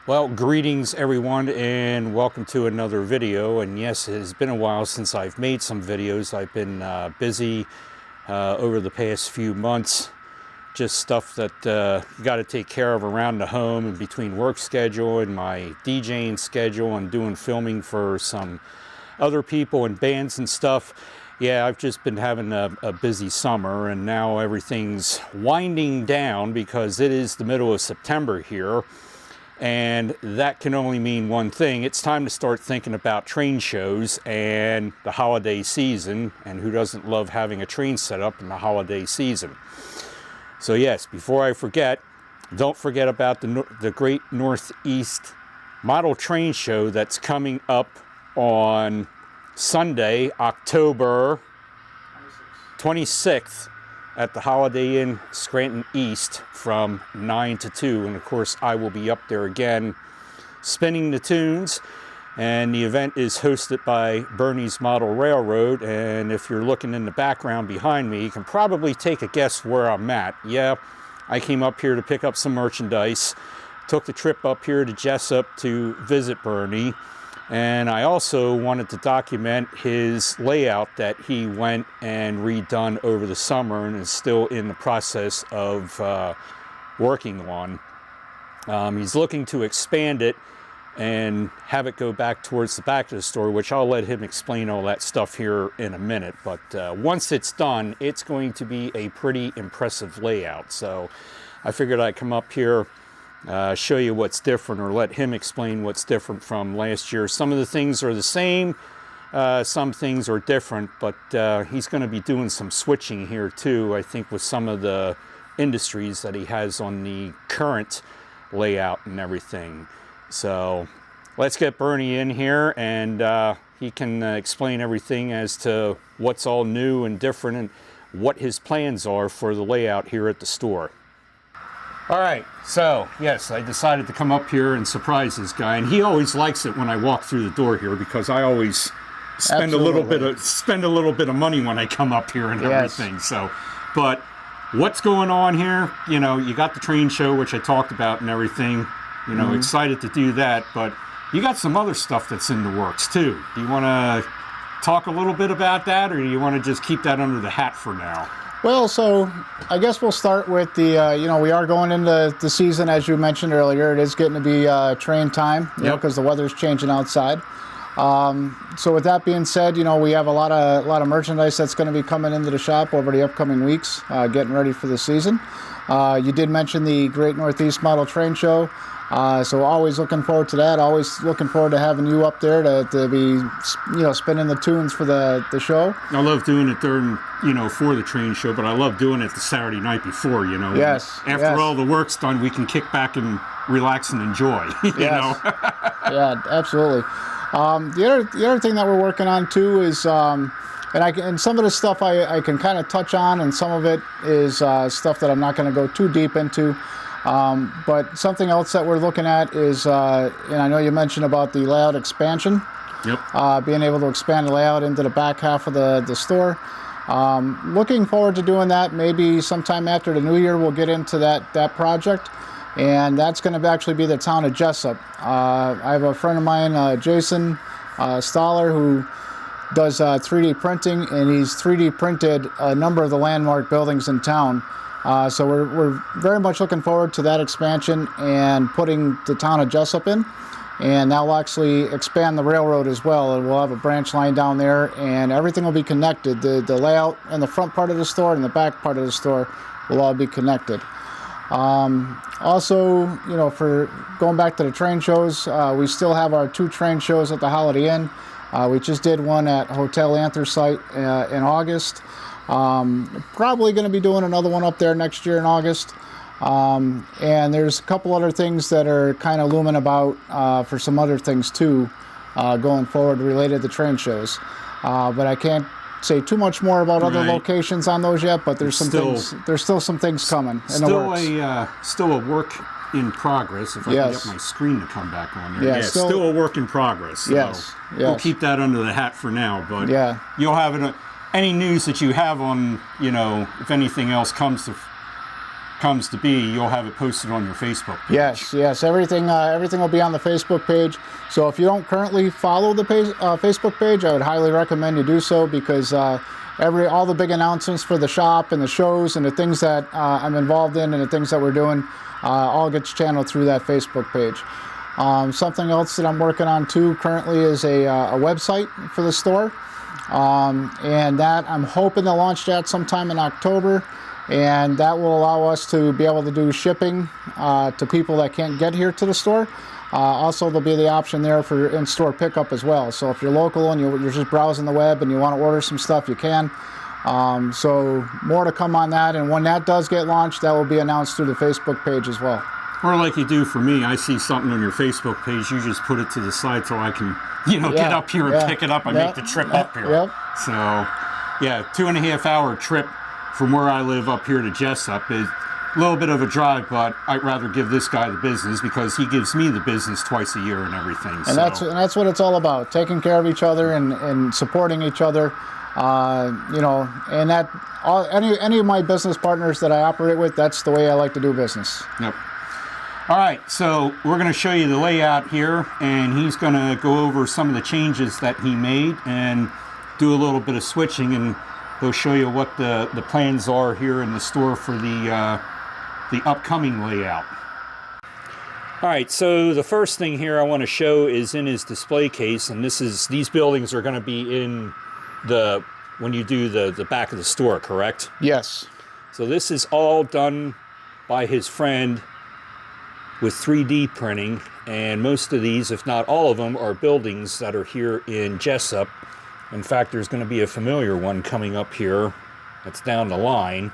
Well, greetings everyone and welcome to another video. And yes, it has been a while since I've made some videos. I've been busy over the past few months. Just stuff that you got to take care of around the home and between work schedule and my DJing schedule and doing filming for some other people and bands and stuff. Yeah, I've just been having a busy summer, and now everything's winding down because it is the middle of September here. And that can only mean one thing. It's time to start thinking about train shows and the holiday season. And who doesn't love having a train set up in the holiday season? So yes, before I forget, don't forget about the Great Northeast Model Train Show that's coming up on Sunday, October 26th. At the Holiday Inn Scranton East from 9 to 2. And of course, I will be up there again spinning the tunes. And the event is hosted by Bernie's Model Railroad. And if you're looking in the background behind me, you can probably take a guess where I'm at. Yeah, I came up here to pick up some merchandise. Took the trip up here to Jessup to visit Bernie. And I also wanted to document his layout that he went and redone over the summer and is still in the process of working on. He's looking to expand it and have it go back towards the back of the store, which I'll let him explain all that stuff here in a minute. But once it's done, it's going to be a pretty impressive layout. So I figured I'd come up here, show you what's different, or let him explain what's different from last year. Some of the things are the same, some things are different, but he's going to be doing some switching here too, I think, with some of the industries that he has on the current layout and everything. So let's get Bernie in here, and he can explain everything as to what's all new and different and what his plans are for the layout here at the store. All right, so yes, I decided to come up here and surprise this guy, and he always likes it when I walk through the door here because I always spend a little bit of money when I come up here and everything. So, but what's going on here? You know, you got the train show, which I talked about and everything. You know, excited to do that, but you got some other stuff that's in the works too. Do you want to talk a little bit about that, or do you want to just keep that under the hat for now? Well, so I guess we'll start with the, we are going into the season, as you mentioned earlier. It is getting to be train time, because the weather's changing outside. So with that being said, we have a lot of merchandise that's going to be coming into the shop over the upcoming weeks, getting ready for the season. You did mention the Great Northeast Model Train Show. So always looking forward to that. Always looking forward to having you up there to be, spinning the tunes for the show. I love doing it during, for the train show, but I love doing it the Saturday night before, Yes. After all the work's done, we can kick back and relax and enjoy, you know. Yeah, absolutely. The other thing that we're working on too is, and some of the stuff I can kind of touch on, and some of it is stuff that I'm not going to go too deep into. But something else that we're looking at is, and I know you mentioned about the layout expansion. Yep. Being able to expand the layout into the back half of the store. Looking forward to doing that. Maybe sometime after the new year we'll get into that project. And that's going to actually be the town of Jessup. I have a friend of mine, Jason Stoller, who does 3D printing, and he's 3D printed a number of the landmark buildings in town. So we're very much looking forward to that expansion and putting the town of Jessup in. And that will actually expand the railroad as well. And we'll have a branch line down there, and everything will be connected. The layout in the front part of the store and the back part of the store will all be connected. Also, for going back to the train shows, we still have our 2 train shows at the Holiday Inn. We just did one at Hotel Anthracite in August. Probably going to be doing another one up there next year in August. And there's a couple other things that are kind of looming about for some other things too, going forward related to train shows. But I can't say too much more about other locations on those yet. But there's still some things coming in the works. Still a work in progress. If I can get my screen to come back on there. Still a work in progress. So we'll keep that under the hat for now. But you'll have any news that you have on, if anything else comes to comes to be, you'll have it posted on your Facebook page. Yes. Everything will be on the Facebook page. So if you don't currently follow the page, Facebook page, I would highly recommend you do so, because all the big announcements for the shop and the shows and the things that I'm involved in and the things that we're doing all gets channeled through that Facebook page. Something else that I'm working on too currently is a website for the store, and that I'm hoping to launch that sometime in October. And that will allow us to be able to do shipping to people that can't get here to the store. Also, there'll be the option there for in-store pickup as well. So if you're local and you're just browsing the web and you want to order some stuff, you can. So more to come on that. And when that does get launched, that will be announced through the Facebook page as well. Or like you do for me, I see something on your Facebook page, you just put it to the side so I can, get up here and pick it up and make the trip up here. Yep. So, 2.5 hour trip from where I live up here to Jessup is a little bit of a drive, but I'd rather give this guy the business because he gives me the business twice a year and everything. And that's what it's all about, taking care of each other and supporting each other. And that any of my business partners that I operate with, that's the way I like to do business. Yep. All right, so we're going to show you the layout here, and he's going to go over some of the changes that he made and do a little bit of switching, and he'll show you what the plans are here in the store for the upcoming layout. All right, so the first thing here I want to show is in his display case, and these buildings are going to be in when you do the back of the store, correct? Yes. So this is all done by his friend with 3D printing, and most of these, if not all of them, are buildings that are here in Jessup. In fact, there's going to be a familiar one coming up here that's down the line.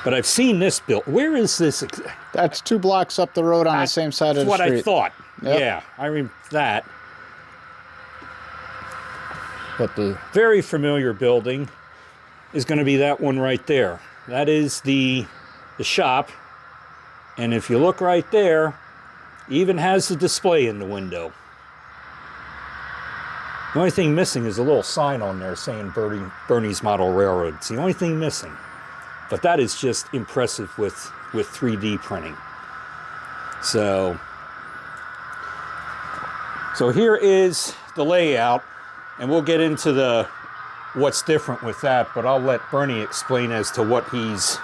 But I've seen this built. Where is this? That's 2 blocks up the road on the same side of the street. That's what I thought. Yep. Yeah, I remember that. But the very familiar building is going to be that one right there. That is the shop. And if you look right there, even has the display in the window. The only thing missing is a little sign on there saying Bernie's Model Railroad. It's the only thing missing. But that is just impressive with 3D printing. So here is the layout, and we'll get into what's different with that, but I'll let Bernie explain as to what he's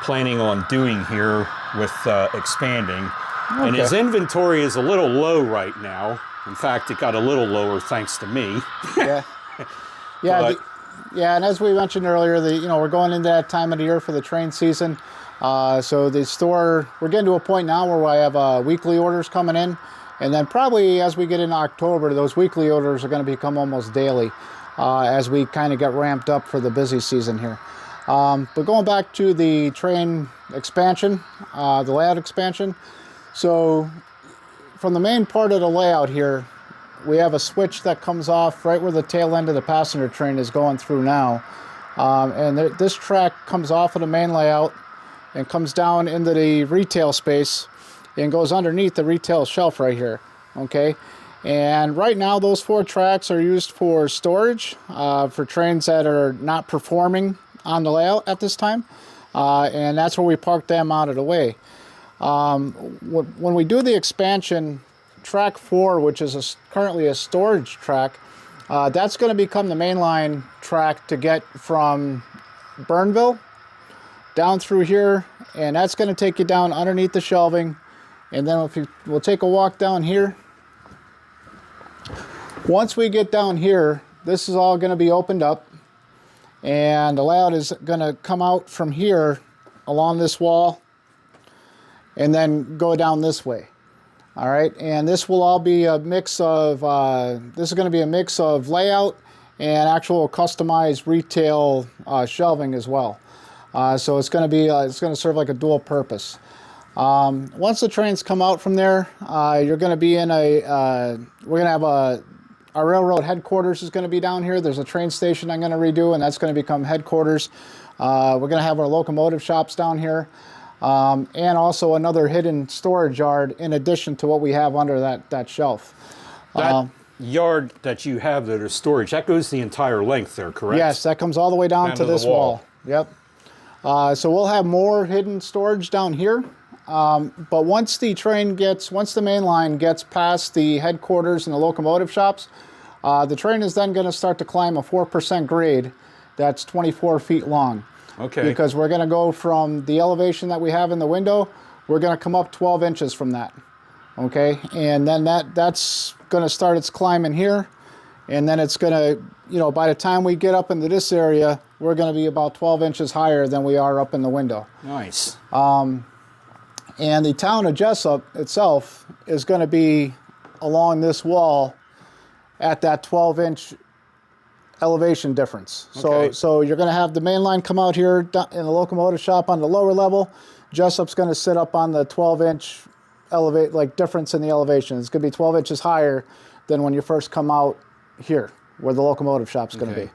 planning on doing here with expanding. Okay. And his inventory is a little low right now. In fact, it got a little lower thanks to me. Yeah. And as we mentioned earlier, we're going into that time of the year for the train season. So the store, we're getting to a point now where I have weekly orders coming in, and then probably as we get into October, those weekly orders are going to become almost daily as we kind of get ramped up for the busy season here. But going back to the train expansion, the layout expansion, so from the main part of the layout here, we have a switch that comes off right where the tail end of the passenger train is going through now. And this track comes off of the main layout and comes down into the retail space and goes underneath the retail shelf right here, okay? And right now those 4 tracks are used for storage for trains that are not performing on the layout at this time. And that's where we park them out of the way. When we do the expansion, track 4, which is currently a storage track, that's going to become the mainline track to get from Burnville down through here, and that's going to take you down underneath the shelving. And then we'll take a walk down here. Once we get down here, this is all going to be opened up, and the layout is going to come out from here along this wall and then go down this way. All right, and this will all be a mix of, this is going to be a mix of layout and actual customized retail shelving as well. So it's going to be, it's going to serve like a dual purpose. Once the trains come out from there, you're going to be in we're going to have our railroad headquarters is going to be down here. There's a train station I'm going to redo, and that's going to become headquarters. We're going to have our locomotive shops down here. And also another hidden storage yard in addition to what we have under that shelf. That yard that you have that is storage, that goes the entire length there, correct? Yes, that comes all the way down to this wall. Yep. So we'll have more hidden storage down here. But once the main line gets past the headquarters and the locomotive shops, the train is then going to start to climb a 4% grade that's 24 feet long. Okay. Because we're going to go from the elevation that we have in the window, we're going to come up 12 inches from that. Okay, and then that's going to start its climb in here, and then it's going to, by the time we get up into this area, we're going to be about 12 inches higher than we are up in the window. Nice. And the town of Jessup itself is going to be along this wall at that 12-inch elevation difference. Okay. So you're going to have the main line come out here in the locomotive shop on the lower level. Jessup's going to sit up on the 12-inch difference in the elevation. It's going to be 12 inches higher than when you first come out here, where the locomotive shop's going to be.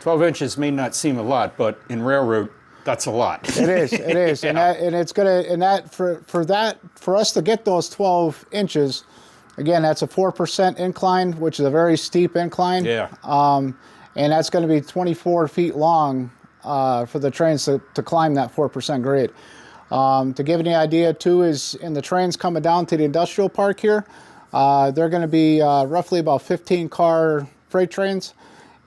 12 inches may not seem a lot, but in railroad, that's a lot. It is. Yeah. For us to get those 12 inches, again, that's a 4% incline, which is a very steep incline. Yeah. And that's going to be 24 feet long for the trains to climb that 4% grade. To give you an idea, too, is in the trains coming down to the industrial park here, they're going to be roughly about 15-car freight trains,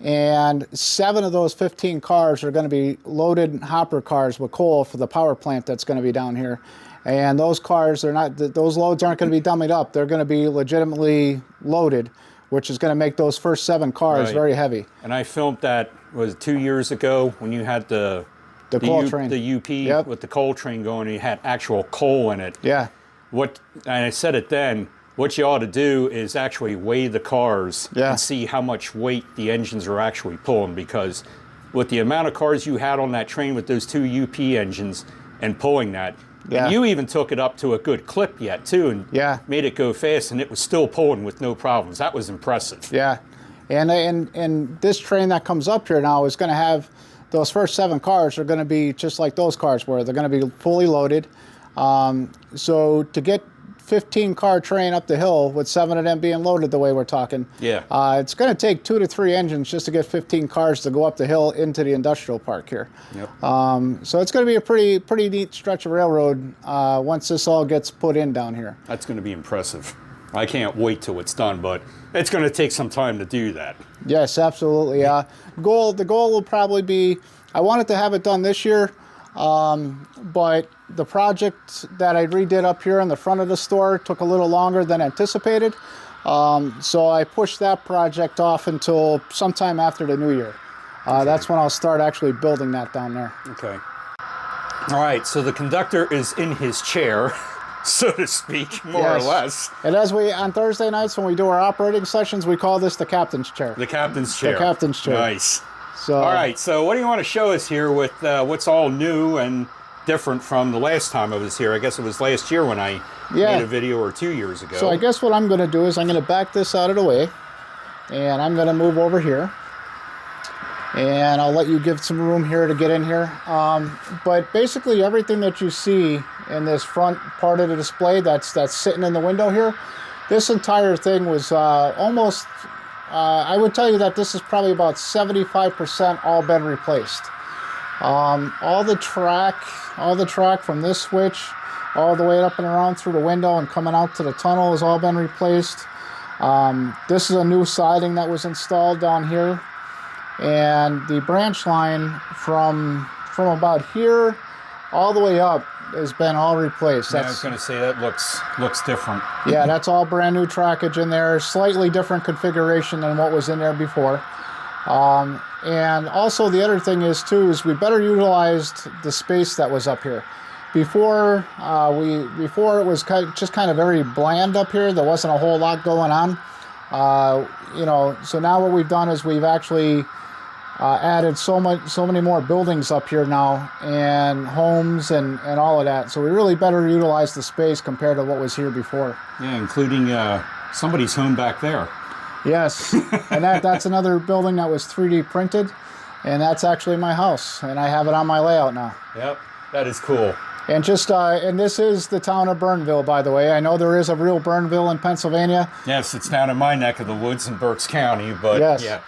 and 7 of those 15 cars are going to be loaded hopper cars with coal for the power plant that's going to be down here. And those cars those loads aren't going to be dummied up. They're going to be legitimately loaded, which is going to make those first 7 cars very heavy. And I filmed that, was it 2 years ago, when you had the coal train. The UP with the coal train going, and you had actual coal in it. Yeah. And I said it then, what you ought to do is actually weigh the cars and see how much weight the engines are actually pulling, because with the amount of cars you had on that train with those 2 UP engines and pulling that, and you even took it up to a good clip yet too, and made it go fast, and it was still pulling with no problems. That was impressive. Yeah. And this train that comes up here now is going to have, those first 7 cars are going to be just like those cars were. They're going to be fully loaded. So to get 15-car train up the hill with 7 of them being loaded the way we're talking, it's going to take 2 to 3 engines just to get 15 cars to go up the hill into the industrial park here. Yep. So it's going to be a pretty neat stretch of railroad once this all gets put in down here. That's going to be impressive. I can't wait till it's done, but it's going to take some time to do that. Yes, absolutely. The goal will probably be, I wanted to have it done this year, but the project that I redid up here in the front of the store took a little longer than anticipated. So I pushed that project off until sometime after the new year. That's when I'll start actually building that down there. Okay. All right, so the conductor is in his chair, so to speak, more or less. And on Thursday nights when we do our operating sessions, we call this the captain's chair. The captain's chair. The captain's chair. Nice. So, all right, so what do you want to show us here with what's all new and different from the last time I was here? I guess it was last year when I made a video, or 2 years ago. So I guess what I'm going to do is I'm going to back this out of the way, and I'm going to move over here. And I'll let you give some room here to get in here. But basically everything that you see in this front part of the display that's sitting in the window here, this entire thing was almost, I would tell you that this is probably about 75% all been replaced. All the track from this switch all the way up and around through the window and coming out to the tunnel has all been replaced. This is a new siding that was installed down here. And the branch line from about here all the way up has been all replaced. I was going to say that looks different. Yeah, that's all brand new trackage in there, slightly different configuration than what was in there before. And also the other thing is we better utilized the space that was up here. Before it was just kind of very bland up here. There wasn't a whole lot going on. So now what we've done is we've actually added so many more buildings up here now, and homes and all of that. So we really better utilize the space compared to what was here before. Yeah, including somebody's home back there. Yes, and that's another building that was 3D printed, and that's actually my house, and I have it on my layout now. Yep, that is cool. And and this is the town of Burnville, by the way. I know there is a real Burnville in Pennsylvania. Yes, it's down in my neck of the woods in Berks County, but yeah,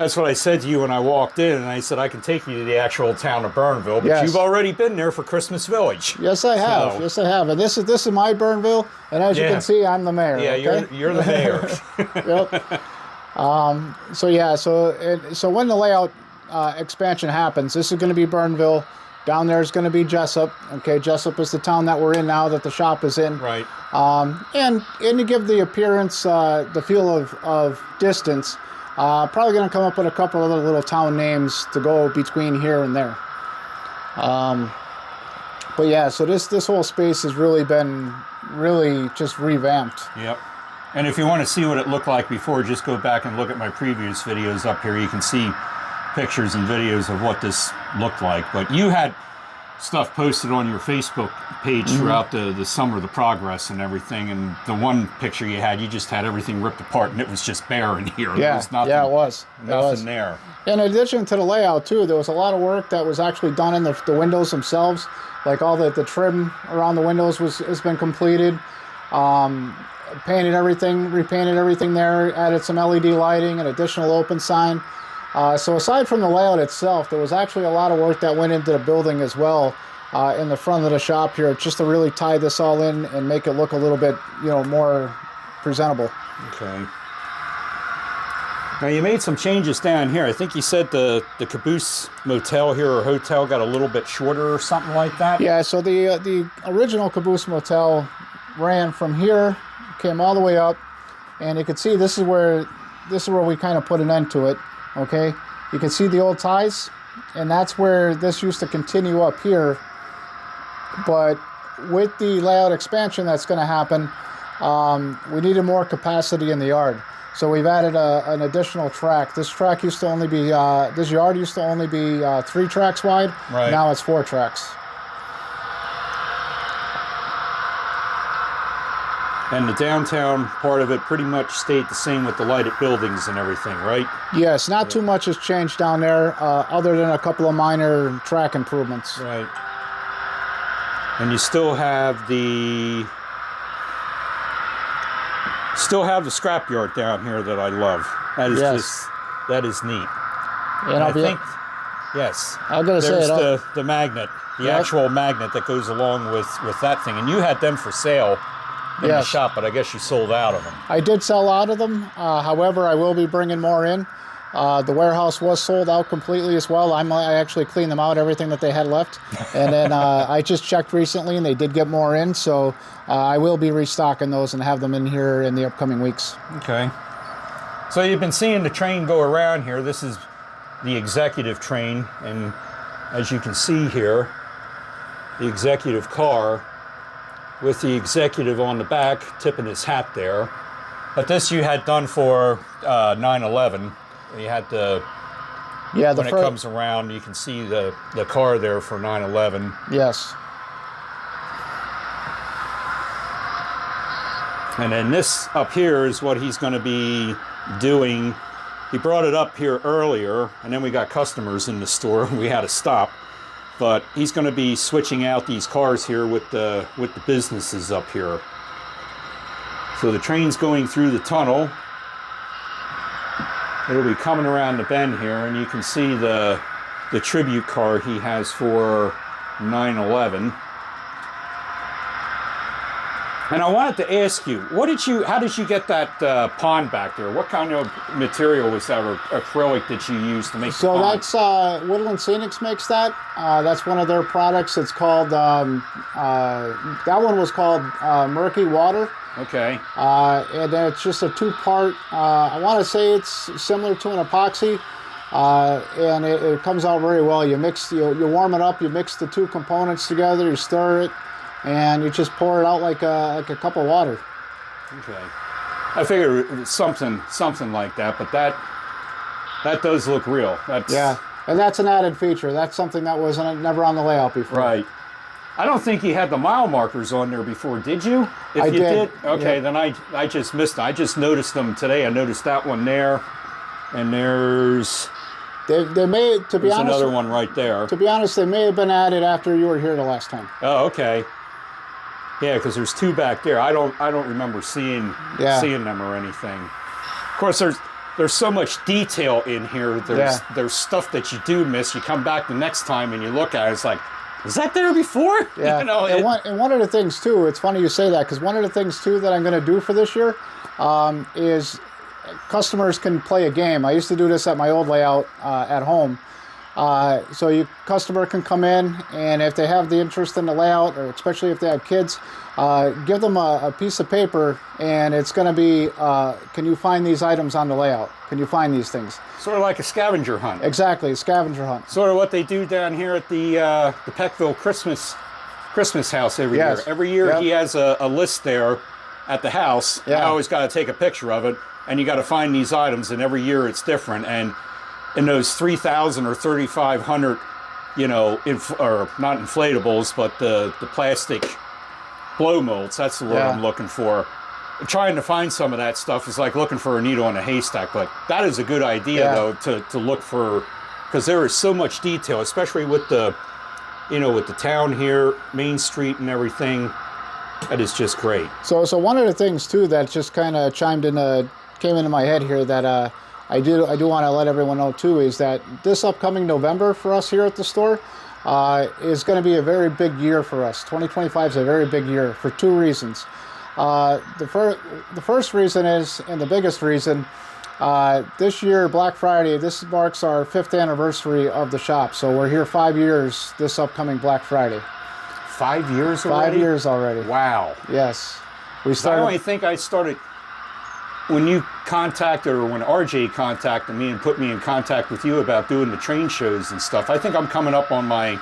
That's what I said to you when I walked in, and I said I can take you to the actual town of Burnville, but Yes. you've already been there for Christmas Village. Yes, I have. So- Yes, I have. And this is my Burnville, and as you Yeah. can see, I'm the mayor. Yeah, okay? you're the mayor. Yep. So yeah, so when the layout expansion happens, this is going to be Burnville. Down there is going to be Jessup. Okay, Jessup is the town that we're in now, that the shop is in. Right. And to give the appearance, the feel of distance, probably going to come up with a couple of little town names to go between here and there. But yeah, so this whole space has really been just revamped. Yep. And if you want to see what it looked like before, just go back and look at my previous videos up here. You can see pictures and videos of what this looked like. But you had stuff posted on your Facebook page throughout the summer, the progress and everything. And the one picture you had, you just had everything ripped apart, and it was just bare in here. There Yeah, was nothing, yeah, it was. nothing there. In addition to the layout too, there was a lot of work that was actually done in the windows themselves. Like all the trim around the windows has been completed. Painted everything, repainted everything there, added some LED lighting, an additional open sign. So aside from the layout itself, there was actually a lot of work that went into the building as well in the front of the shop here, just to really tie this all in and make it look a little bit, more presentable. Okay. Now you made some changes down here. I think you said the Caboose Motel here or hotel got a little bit shorter or something like that. Yeah, so the original Caboose Motel ran from here, came all the way up, and you can see this is where we kind of put an end to it. Okay, you can see the old ties, and that's where this used to continue up here. But with the layout expansion that's going to happen, we needed more capacity in the yard. So we've added an additional track. This track used to only be, this yard used to only be 3 tracks wide. Right. Now it's 4 tracks. And the downtown part of it pretty much stayed the same with the lighted buildings and everything, right? Yes, not too much has changed down there, other than a couple of minor track improvements. Right. And you still have the scrapyard down here that I love. That is Yes. that is neat. And I think, yes. I'm gonna say There's it. the magnet, the Yep. actual magnet that goes along with that thing. And you had them for sale in the Yes. shop, but I guess you sold out of them. I did sell out of them. However, I will be bringing more in. The warehouse was sold out completely as well. I actually cleaned them out, everything that they had left. And then I just checked recently, and they did get more in. So I will be restocking those and have them in here in the upcoming weeks. Okay. So you've been seeing the train go around here. This is the executive train, and as you can see here, the executive car with the executive on the back tipping his hat there. But this you had done for 9/11. You had the, Yeah, when it comes around, you can see the car there for 9/11. Yes. And then this up here is what he's going to be doing. He brought it up here earlier, and then we got customers in the store, and we had to stop. But he's going to be switching out these cars here with the businesses up here. So the train's going through the tunnel. It'll be coming around the bend here, and you can see the tribute car he has for 9/11. And I wanted to ask you, how did you get that pond back there? What kind of material was that, or acrylic that you used to make the So pond? that's Woodland Scenics makes that. That's one of their products. It's called, that one was called Murky Water. Okay. And then it's just a 2-part, I want to say it's similar to an epoxy. And it comes out very well. You warm it up, you mix the 2 components together, you stir it, and you just pour it out like a cup of water. Okay. I figured it was something like that, but that does look real. Yeah, and that's an added feature. That's something that was never on the layout before. Right. I don't think you had the mile markers on there before, did you? If I you did. okay, Yeah. then I just missed them. I just noticed them today. I noticed that one there, and there's They may, to be honest, another one right there. To be honest, they may have been added after you were here the last time. Oh, okay. Yeah, because there's 2 back there. I don't remember seeing them or anything. Of course, there's there's so much detail in here. There's stuff that you do miss. You come back the next time and you look at it, it's like, was that there before? Yeah. You know, and one of the things too, it's funny you say that, because one of the things too that I'm going to do for this year is customers can play a game. I used to do this at my old layout at home. So your customer can come in, and if they have the interest in the layout, or especially if they have kids, give them a piece of paper, and it's going to be, can you find these items on the layout? Can you find these things? sort of like a scavenger hunt. Exactly, a scavenger hunt. Sort of what they do down here at the Peckville Christmas house every year. Every year he has a list there at the house. I always got to take a picture of it, and you got to find these items, and every year it's different. And in those 3,000 or 3,500, you know, or not inflatables, but the plastic blow molds, that's the word I'm looking for. Trying to find some of that stuff is like looking for a needle in a haystack, but that is a good idea though, to look for, because there is so much detail, especially with the, you know, with the town here, Main Street and everything. That is just great. So one of the things too that just kind of came into my head here that I do want to let everyone know too is that this upcoming November for us here at the store is going to be a very big year for us. 2025 is a very big year for two reasons. The first reason is, and the biggest reason, this year, Black Friday, this marks our 5th anniversary of the shop. So we're here 5 years this upcoming Black Friday. 5 years already? 5 years already. Wow. Yes. We started. I only think I started when you contacted, or when RJ contacted me and put me in contact with you about doing the train shows and stuff. I think I'm coming up on I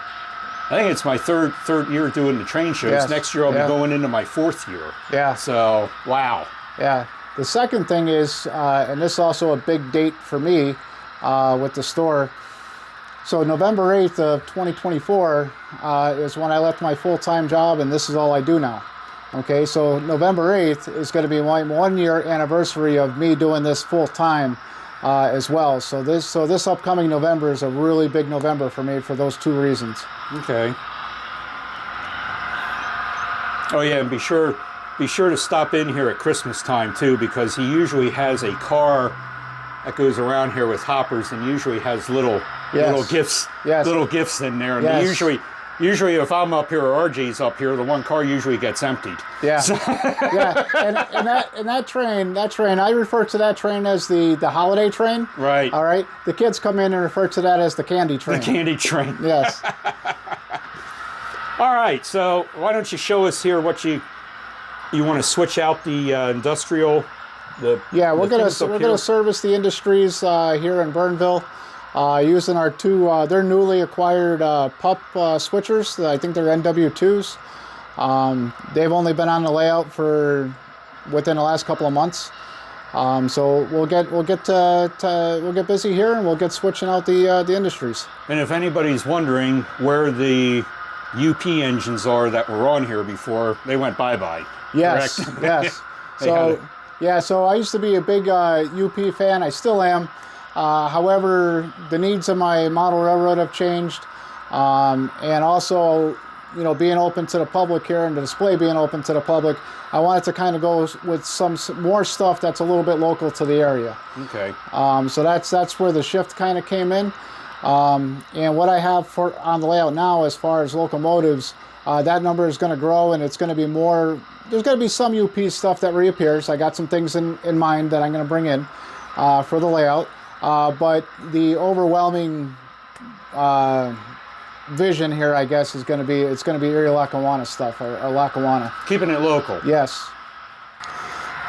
think it's my third year doing the train shows. Yes. Next year I'll be going into my 4th year. Yeah. So, wow. Yeah. The second thing is, and this is also a big date for me with the store. So November 8th of 2024 is when I left my full-time job, and this is all I do now. Okay, so November 8th is going to be my 1-year anniversary of me doing this full-time as well. So this upcoming November is a really big November for me for those two reasons. Okay. Oh yeah, and be sure to stop in here at Christmas time too, because he usually has a car that goes around here with hoppers, and usually has little gifts in there. And usually if I'm up here or RJ's up here, the one car usually gets emptied. Yeah. So. Yeah. And that train, I refer to that train as the holiday train. Right. All right. The kids come in and refer to that as the candy train. The candy train. Yes. All right. So why don't you show us here what you want to switch out the industrial. We're gonna service the industries here in Burnville. Using our two, they're newly acquired PUP switchers. I think they're NW2s. They've only been on the layout for within the last couple of months. So we'll get busy here, and we'll get switching out the industries. And if anybody's wondering where the UP engines are that were on here before, they went bye-bye. Yes, correct? Yes. So I used to be a big UP fan. I still am. However, the needs of my model railroad have changed, and also, you know, being open to the public here and the display being open to the public, I wanted to kind of go with some more stuff that's a little bit local to the area. Okay. So that's where the shift kind of came in, and what I have on the layout now as far as locomotives, that number is going to grow, and it's going to be more. There's going to be some UP stuff that reappears. I got some things in mind that I'm going to bring in for the layout. But the overwhelming vision here, I guess, is going to be Erie Lackawanna stuff, or Lackawanna. Keeping it local. Yes.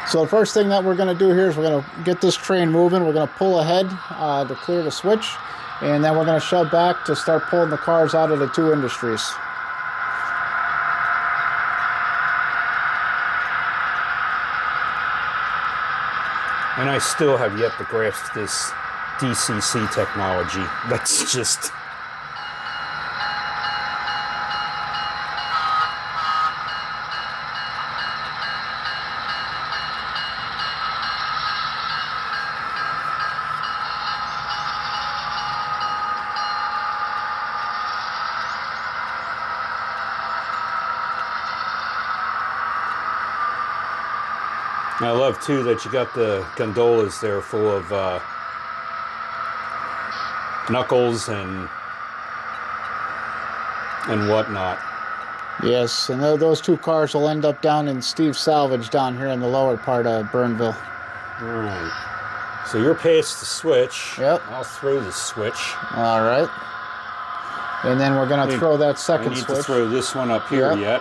So the first thing that we're going to do here is we're going to get this train moving. We're going to pull ahead to clear the switch, and then we're going to shove back to start pulling the cars out of the two industries. And I still have yet to grasp this DCC technology. That's just... And I love too that you got the gondolas there full of knuckles and whatnot. Yes, and those two cars will end up down in Steve's Salvage down here in the lower part of Burnville. All right. So you're past the switch. Yep. I'll throw the switch. All right. And then we're going to throw that second I need switch. to throw this one up here yet.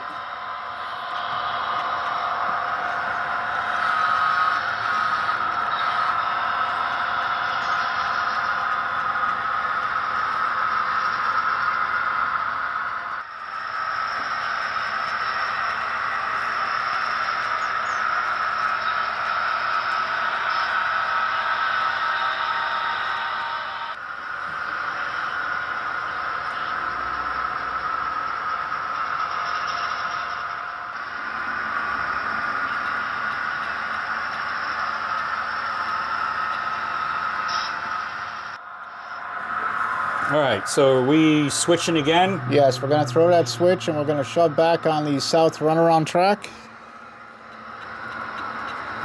All right, so are we switching again? Yes, we're going to throw that switch and we're going to shove back on the south runaround track.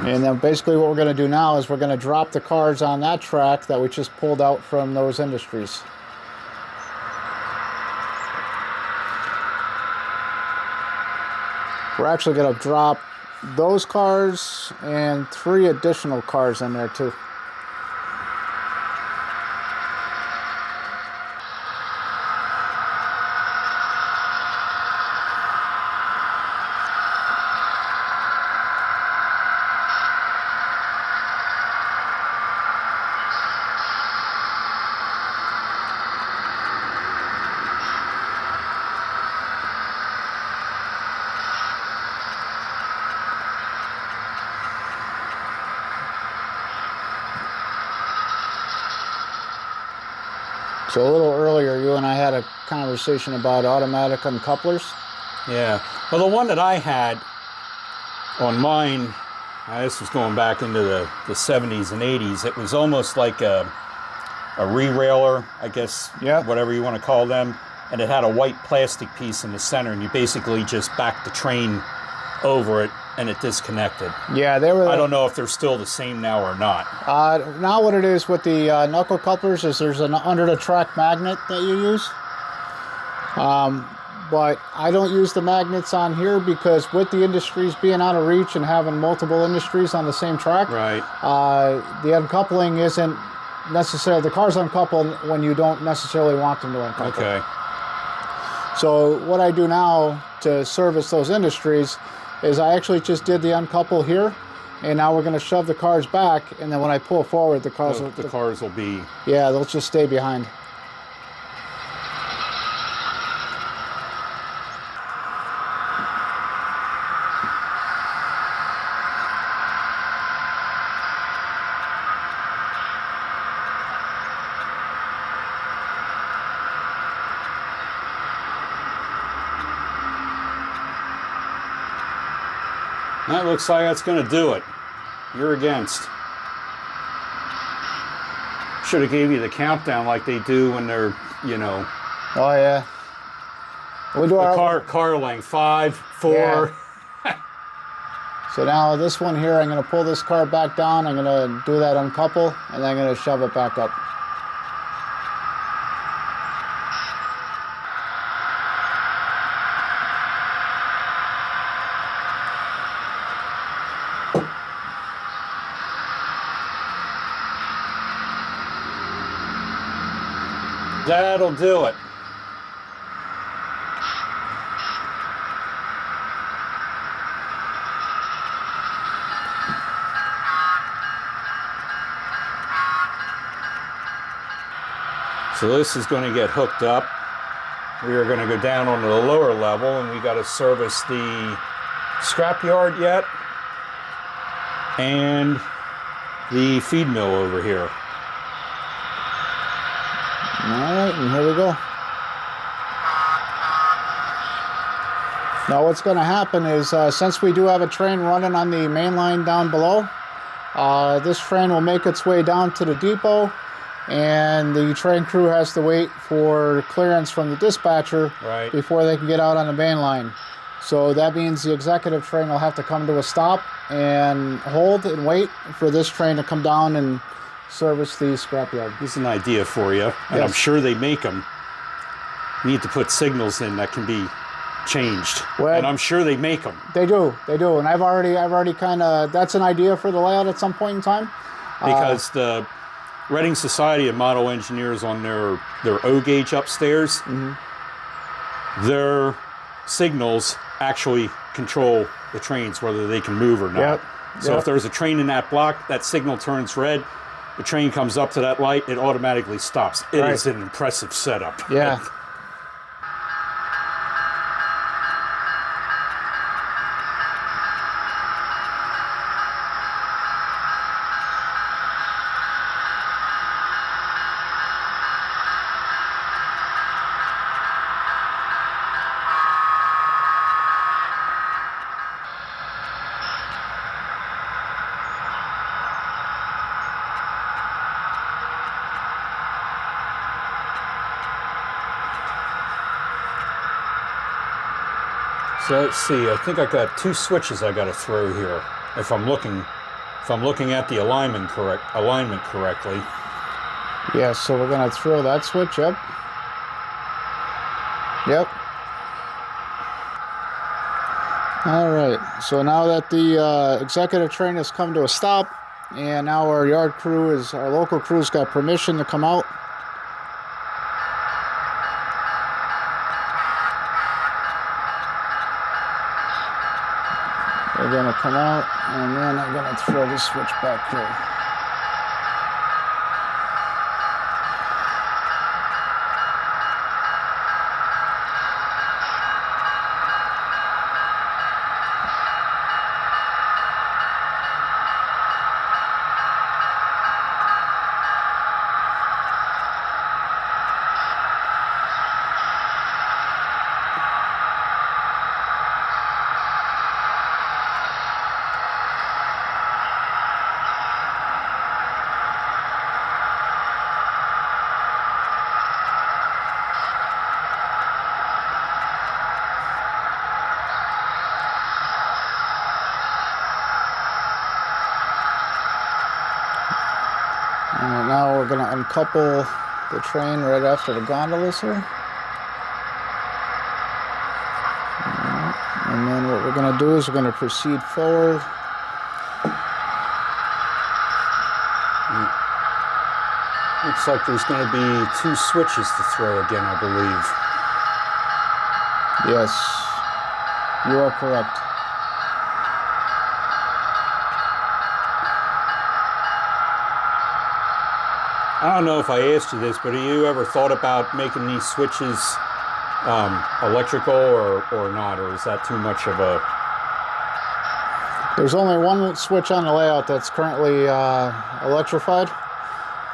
And then basically what we're going to do now is we're going to drop the cars on that track that we just pulled out from those industries. We're actually going to drop those cars and 3 additional cars in there too. So a little earlier, you and I had a conversation about automatic uncouplers. Yeah. Well, the one that I had on mine, this was going back into the 70s and 80s. It was almost like a re-railer, I guess, whatever you want to call them. And it had a white plastic piece in the center, and you basically just backed the train over it, and it disconnected. Yeah, they were. I don't know if they're still the same now or not. Now what it is with the knuckle couplers is there's an under the track magnet that you use. But I don't use the magnets on here because with the industries being out of reach and having multiple industries on the same track, right? The uncoupling isn't necessarily, the cars uncouple when you don't necessarily want them to uncouple. Okay. So what I do now to service those industries is I actually just did the uncouple here, and now we're going to shove the cars back, and then when I pull forward, the cars will be... Yeah, they'll just stay behind. That looks like that's going to do it. You're against. Should have gave you the countdown like they do when they're, you know. Oh yeah. We do our car length 5, 4. Yeah. So now this one here, I'm going to pull this car back down. I'm going to do that uncouple, and then I'm going to shove it back up. That'll do it. So this is going to get hooked up. We are going to go down onto the lower level, and we got to service the scrapyard yet and the feed mill over here. All right, and here we go. Now what's going to happen is since we do have a train running on the main line down below, this train will make its way down to the depot, and the train crew has to wait for clearance from the dispatcher before they can get out on the main line. So that means the executive train will have to come to a stop and hold and wait for this train to come down and service the scrapyard. Here's an idea for you, and I'm Yes. sure they make them. You need to put signals in that can be changed, Well, and I'm sure they make them. They do, and I've already kind of, that's an idea for the layout at some point in time. Because the Reading Society of Model Engineers on their O gauge upstairs, their signals actually control the trains, whether they can move or not. Yep, So yep. if there's a train in that block, that signal turns red, the train comes up to that light, it automatically stops. It is Right. an impressive setup. Yeah. So let's see. I think I got 2 switches I got to throw here. If I'm looking at the alignment correctly. Yeah, so we're gonna throw that switch up. Yep. All right, so now that the executive train has come to a stop, and now our our local crew's got permission to come out. They're gonna come out, and then I'm gonna throw the switch back here. All right, now we're gonna uncouple the train right after the gondolas here. All right, and then what we're gonna do is we're gonna proceed forward. Looks like there's going to be 2 switches to throw again, I believe. Yes, you are correct. I don't know if I asked you this, but have you ever thought about making these switches electrical or not, or is that too much of a... There's only one switch on the layout that's currently electrified,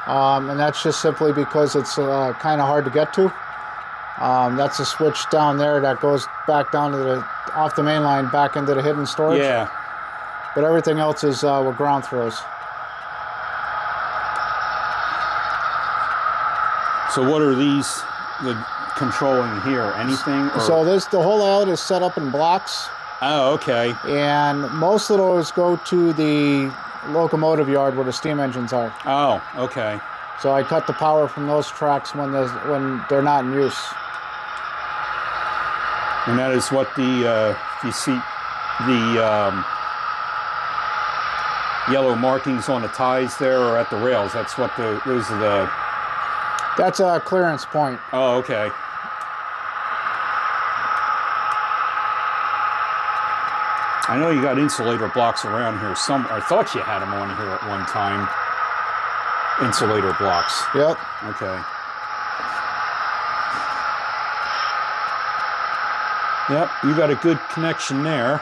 and that's just simply because it's kind of hard to get to. That's a switch down there that goes back down to off the main line back into the hidden storage. Yeah. But everything else is with ground throws. So what are these controlling here? Anything? Or... So the whole layout is set up in blocks, Oh, okay. and most of those go to the locomotive yard where the steam engines are. Oh, okay. So I cut the power from those tracks when they're not in use. And that is what you see the yellow markings on the ties there or at the rails. That's what those are the... That's a clearance point. Oh, okay. I know you got insulator blocks around here. I thought you had them on here at one time. Insulator blocks. Yep. Okay. Yep, you got a good connection there.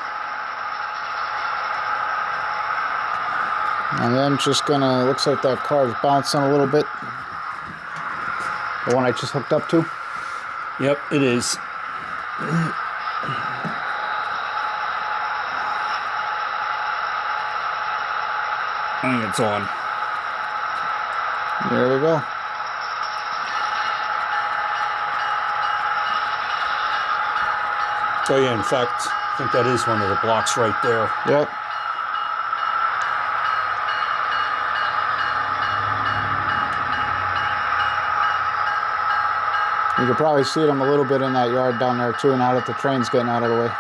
And then just gonna, looks like that car is bouncing a little bit. The one I just hooked up to. Yep, it is. I think it's on. There we go. Oh yeah, in fact, think that is one of the blocks right there. Yep. You can probably see them a little bit in that yard down there too, now that the train's getting out of the way.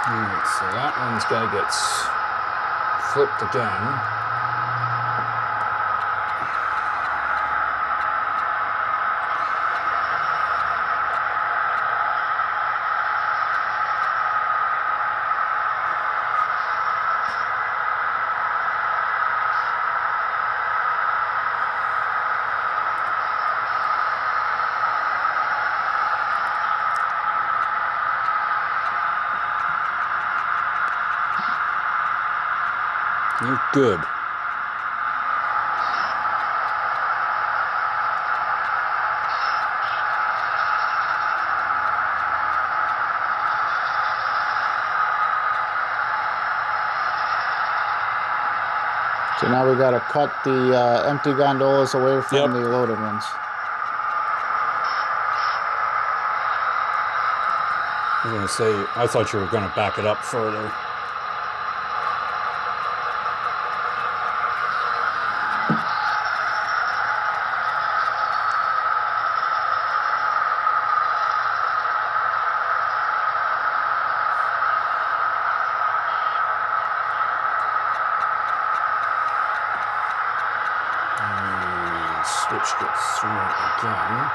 Alright, so that one's guy gets flipped again. You're good. So now we got to cut the empty gondolas away from Yep. the loaded ones. I was going to say, I thought you were going to back it up further. Switch gets through again.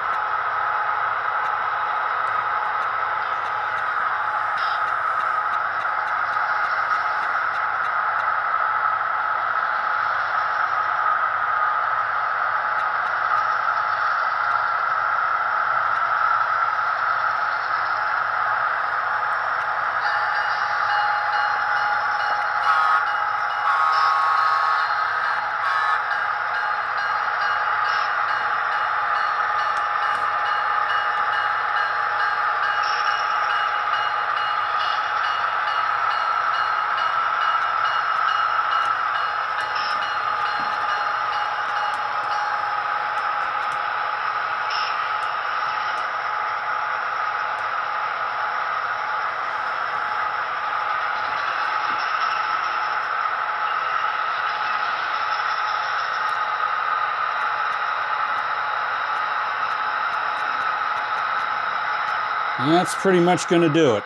And that's pretty much going to do it.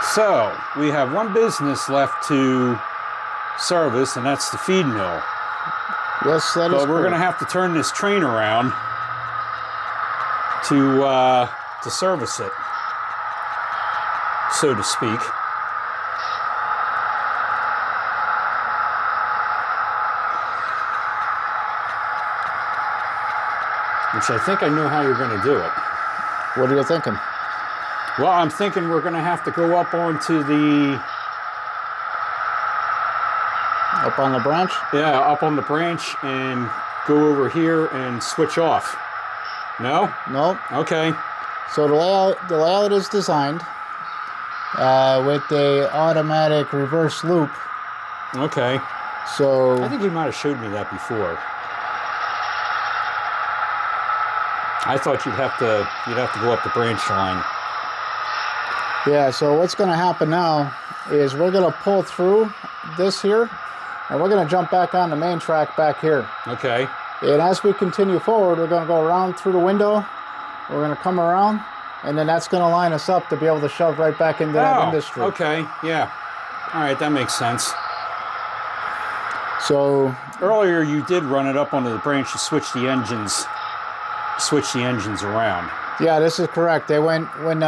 So, we have one business left to service, and that's the feed mill. Yes, that is But we're correct. going to have to turn this train around to service it, so to speak. Which I think I know how you're going to do it. What are you thinking? Well, I'm thinking we're going to have to go up onto the... Up on the branch? Yeah, up on the branch and go over here and switch off. No? Nope. Okay. So the layout is designed with a automatic reverse loop. Okay. So I think you might have showed me that before. I thought you'd have to go up the branch line. yeah, so what's going to happen now is we're going to pull through this here, and we're going to jump back on the main track back here. Okay. And as we continue forward, we're going to go around through the window. We're going to come around, and then that's going to line us up to be able to shove right back into that industry. Okay, yeah. All right, that makes sense. So earlier you did run it up onto the branch to switch the engines around. yeah, this is correct. They went when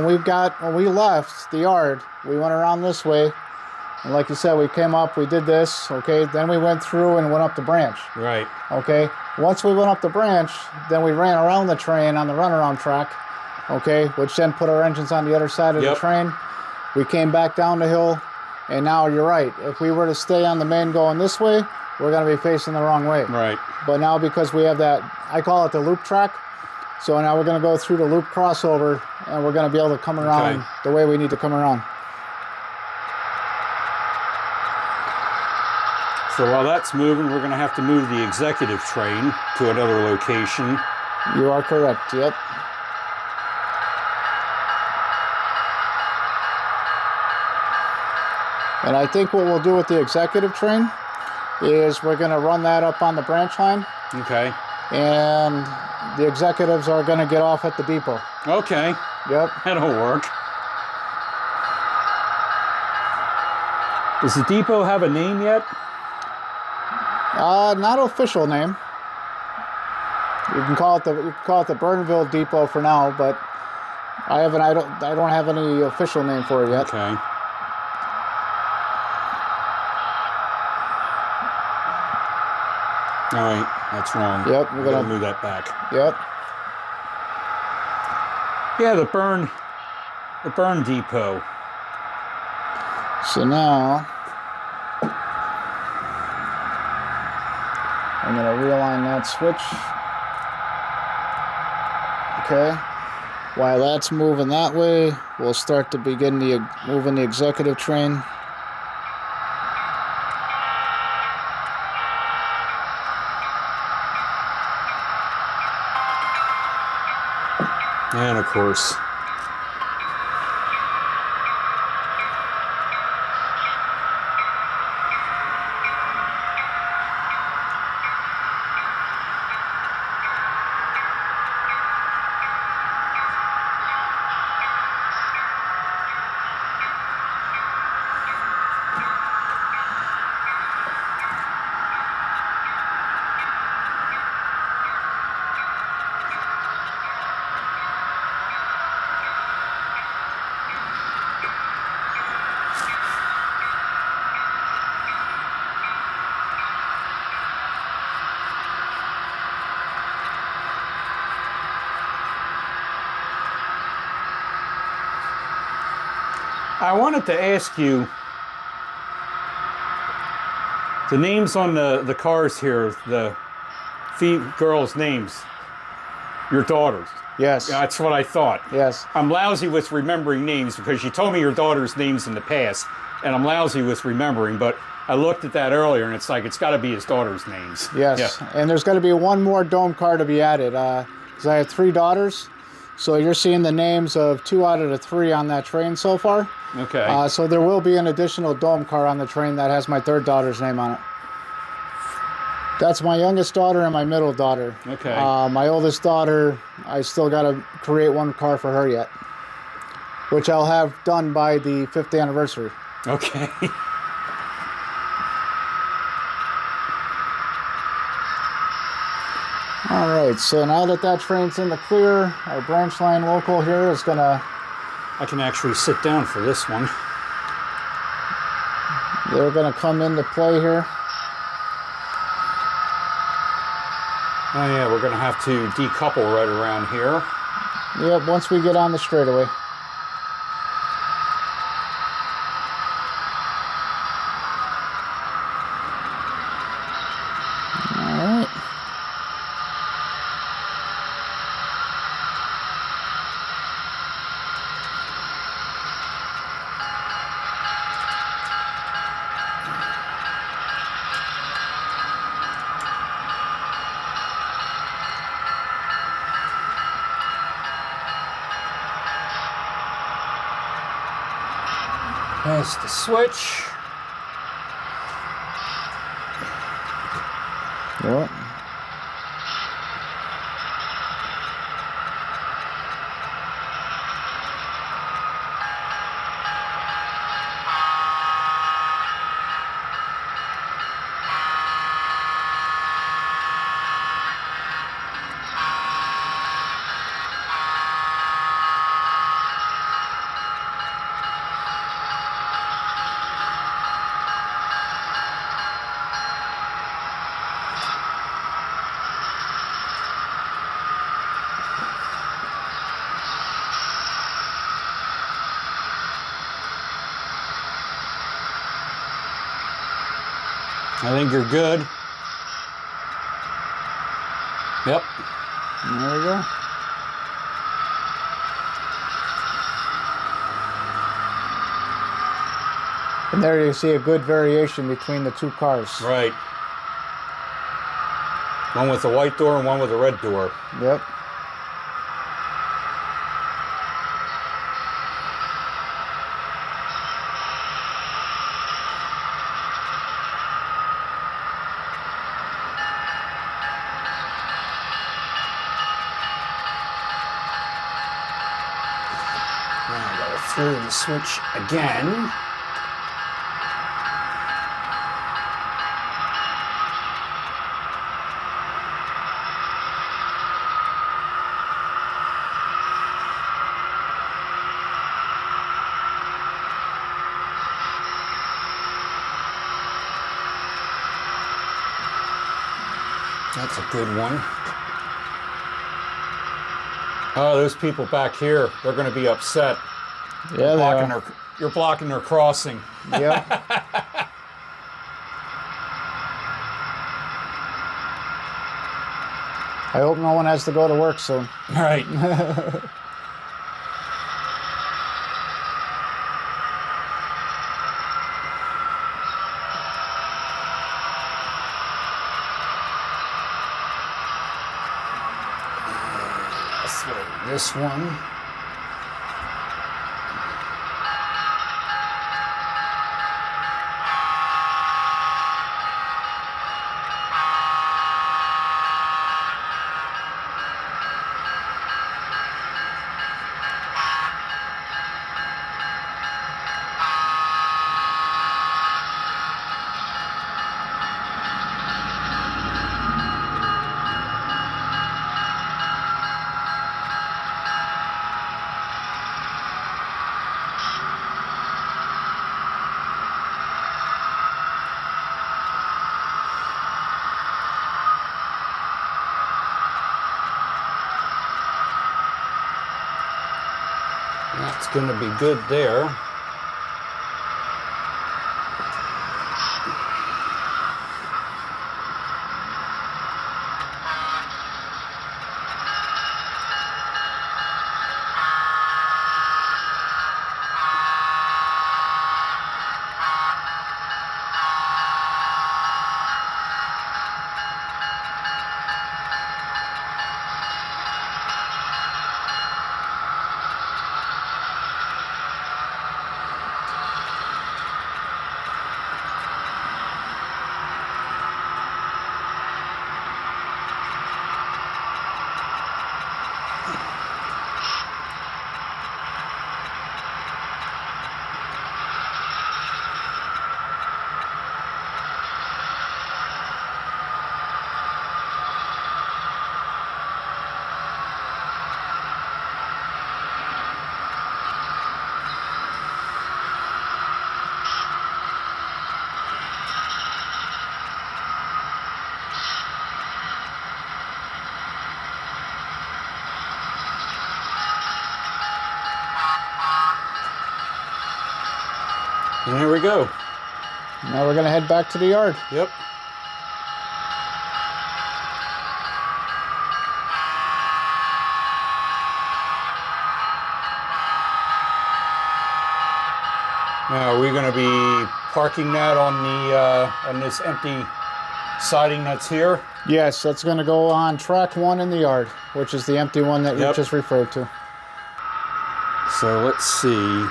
we left the yard, we went around this way, and like you said, we came up, we did this, okay. Then we went through and went up the branch. Right. Okay. Once we went up the branch, then we ran around the train on the runaround track, okay, which then put our engines on the other side of the train. We came back down the hill, and now you're right. If we were to stay on the main going this way, we're going to be facing the wrong way. Right. But now because we have that, I call it the loop track, so now we're going to go through the loop crossover, and we're going to be able to come around the way we need to come around. So while that's moving, we're going to have to move the executive train to another location. You are correct, yep. And I think what we'll do with the executive train is we're going to run that up on the branch line. Okay. And the executives are going to get off at the depot. Okay. Yep. That'll work. Does the depot have a name yet? Not official name. You can call it the Burnville Depot for now, but I don't have any official name for it yet. Okay. All right, that's wrong. Yep, we're gonna move that back. Yep. Yeah, the burn depot. So now I'm gonna realign that switch. Okay. While that's moving that way, we'll start to begin moving the executive train. And of course, I wanted to ask you, the names on the cars here, the girls' names, your daughters. Yes. That's what I thought. Yes. I'm lousy with remembering names because you told me your daughter's names in the past, and I'm lousy with remembering, but I looked at that earlier, and it's like, it's got to be his daughter's names. Yes, yeah. And there's got to be one more dome car to be added, because I have 3 daughters, so you're seeing the names of 2 out of the 3 on that train so far. Okay. So there will be an additional dome car on the train that has my 3rd daughter's name on it. That's my youngest daughter and my middle daughter. Okay. My oldest daughter, I still got to create one car for her yet, which I'll have done by the 5th anniversary. Okay. All right, so now that train's in the clear, our branch line local here is gonna... I can actually sit down for this one. They're gonna come into play here. Oh yeah, we're gonna have to decouple right around here. Yep, once we get on the straightaway. All right. Press the switch. Yep. I think you're good. Yep. There we go. And there you see a good variation between the two cars. Right. One with a white door and one with a red door. Yep. Now I gotta throw the switch again. That's a good one. Oh, those people back here, they're going to be upset. Yeah, they are. You're blocking their crossing. Yep. I hope no one has to go to work soon. Right. This one. That's going to be good there. And here we go. Now we're going to head back to the yard. Yep. Now, are we going to be parking that on the on this empty siding that's here? Yes, that's going to go on track 1 in the yard, which is the empty one that you Yep. just referred to. So let's see.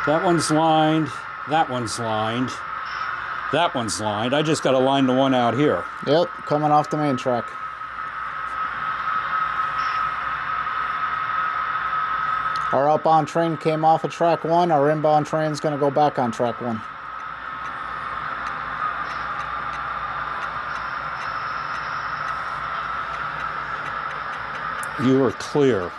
That one's lined. That one's lined. That one's lined. I just got to line the one out here. Yep, coming off the main track. Our outbound train came off of track 1. Our inbound train's going to go back on track 1. You are clear.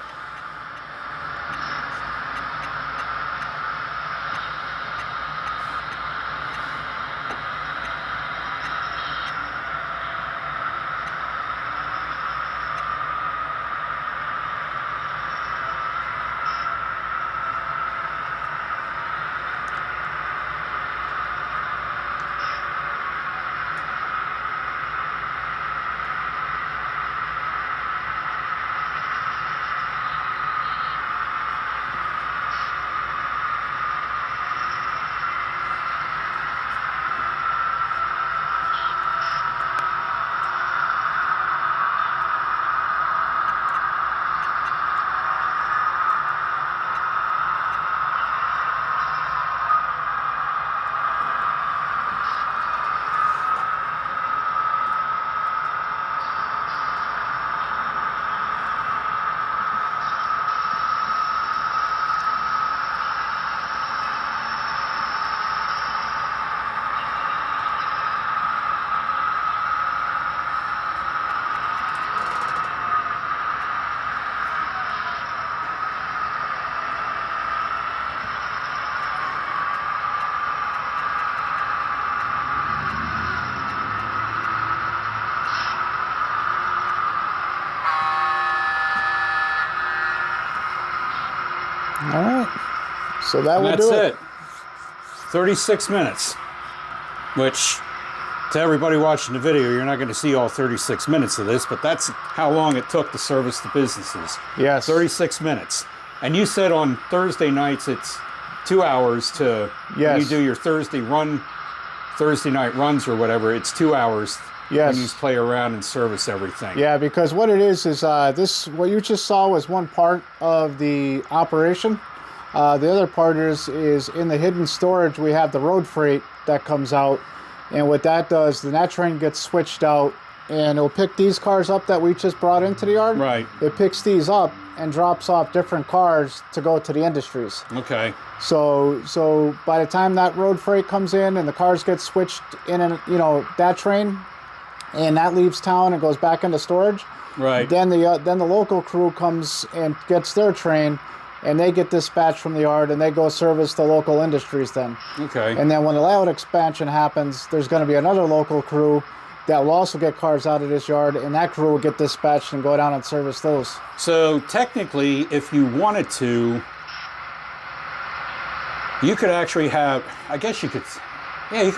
So that And will that's do it. 36 minutes, which to everybody watching the video, you're not going to see all 36 minutes of this, but that's how long it took to service the businesses. Yes. 36 minutes. And you said on Thursday nights it's 2 hours to, Yes. when you do your Thursday night runs or whatever, it's 2 hours Yes. when you play around and service everything. Yeah, because what it is this, what you just saw was one part of the operation. The other part is in the hidden storage, we have the road freight that comes out. And what that does, that train gets switched out and it'll pick these cars up that we just brought into the yard. Right. It picks these up and drops off different cars to go to the industries. Okay. So by the time that road freight comes in and the cars get switched in, and that train, and that leaves town and goes back into storage. Right. Then the local crew comes and gets their train, and they get dispatched from the yard and they go service the local industries then. Okay. And then when the layout expansion happens, there's going to be another local crew that will also get cars out of this yard, and that crew will get dispatched and go down and service those. So technically, if you wanted to, you could actually have, I guess you could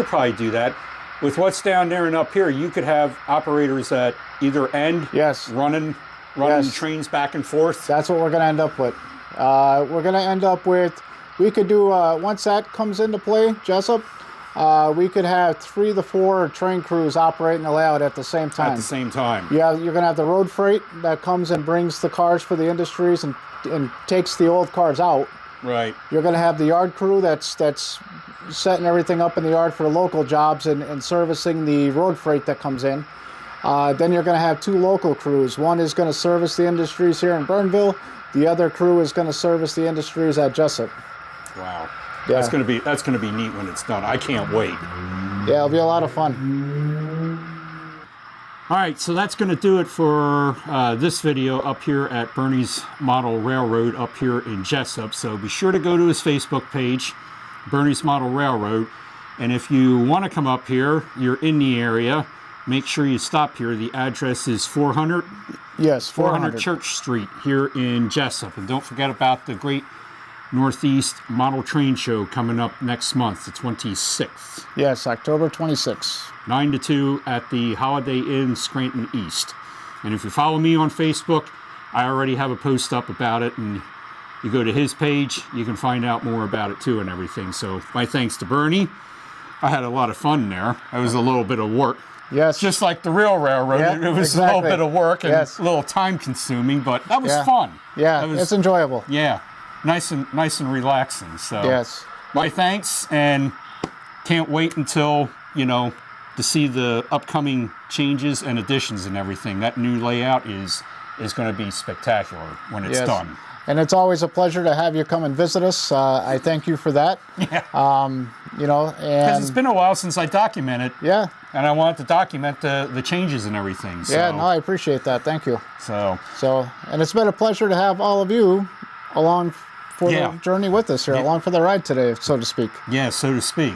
probably do that. With what's down there and up here, you could have operators at either end. Yes. Running Yes. trains back and forth. That's what we're going to end up with. We're going to end up with, we could do, once that comes into play, Jessup, we could have 3 to 4 train crews operating the layout at the same time. At the same time. Yeah, you're going to have the road freight that comes and brings the cars for the industries and takes the old cars out. Right. You're going to have the yard crew that's setting everything up in the yard for the local jobs and servicing the road freight that comes in. Then you're going to have 2 local crews. One is going to service the industries here in Burnville. The other crew is going to service the industries at Jessup. Wow. Yeah. That's gonna be neat when it's done. I can't wait. Yeah, it'll be a lot of fun. All right, so that's going to do it for this video up here at Bernie's Model Railroad up here in Jessup. So be sure to go to his Facebook page, Bernie's Model Railroad. And if you want to come up here, you're in the area, make sure you stop here. The address is 400 Yes, 400. Church Street here in Jessup. And don't forget about the Great Northeast Model Train Show coming up next month, the 26th. Yes, October 26th. 9 to 2 at the Holiday Inn, Scranton East. And if you follow me on Facebook, I already have a post up about it, and you go to his page, you can find out more about it too and everything. So my thanks to Bernie. I had a lot of fun there. It was a little bit of work. Yes. Just like the real railroad, Yeah, it was exactly. a little bit of work and Yes. a little time consuming, but that was Yeah. fun. Yeah, That was, it's enjoyable. yeah, nice and relaxing. So Yes. my thanks, and can't wait until, to see the upcoming changes and additions and everything. That new layout is going to be spectacular when it's Yes. done. And it's always a pleasure to have you come and visit us. I thank you for that. Yeah. And Because it's been a while since I documented, yeah, and I wanted to document the changes and everything. So, yeah. No, I appreciate that. Thank you. so And it's been a pleasure to have all of you along for Yeah. the journey with us here, along for the ride today, so to speak. yeah, so to speak.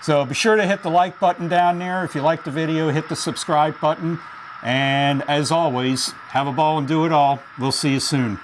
So be sure to hit the like button down there. If you like the video, hit the subscribe button. And as always, have a ball and do it all. We'll see you soon.